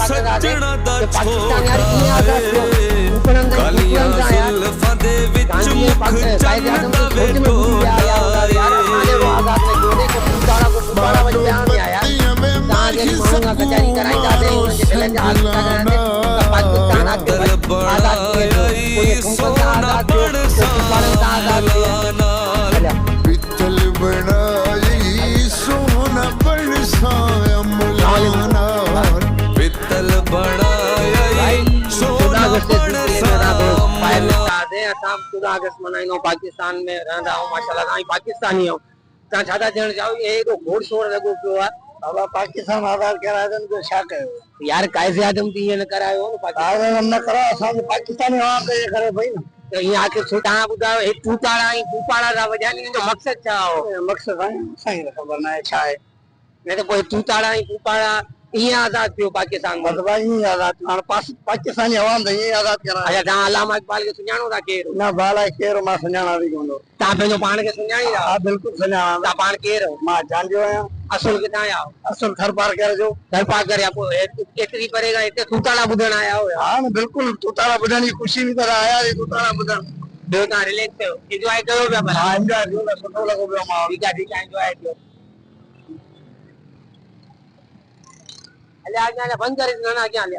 सजना दा छोड़ा कालियां जुल्फां दे विच मुख चन्न दा वेटोड़ा सोना बन पित्तल बनाई सोना बन सामलाना पित्तल बनाई सोना बन पाकिस्तान में रहंदा हूं माशाल्लाह ताई पाकिस्तानी हो ता छाता जण जाओ ये तो घोड़ छोड़ लगो पियो है बाबा पाकिस्तान आजाद करायन को छा कयो यार कायदे आदम थी न करायो पाकिस्तान न करा असा पाकिस्तानी हो के करे भाई ना तो यहाँ के छोटा बुदा एक टूटाड़ा ही टूपाड़ा दा वजानी जो मकसद छा हो मकसद सही खबर ना है छा है नहीं तो कोई टूटाड़ा ही टूपाड़ा ये आजाद पियो पाकिस्तान मतलब ये आजाद हां पाकिस्तानी आवाम दे ये आजाद करा अच्छा ता अल्लामा इकबाल के सुनाणो दा केर ना बाला केर मा सुनाणा भी कोनो ता पेजो पान के सुनाणी हां बिल्कुल सुनाणा ता पान केर मा जानजो आया असल किथा आया असल घर पार कर जो घर पार कर आपको एतरी परेगा इते टूटाड़ा बुधण आया हो हां बिल्कुल टूटाड़ा बुधण की खुशी भी तरह आया रे टूटाड़ा बुधण दो ता रिलैक्स कयो एंजॉय कयो पिया भला हां एंजॉय जो सुठो लगो पियो मा ठीक है एंजॉय कयो अल्लाह आगे बंद कर ना आगे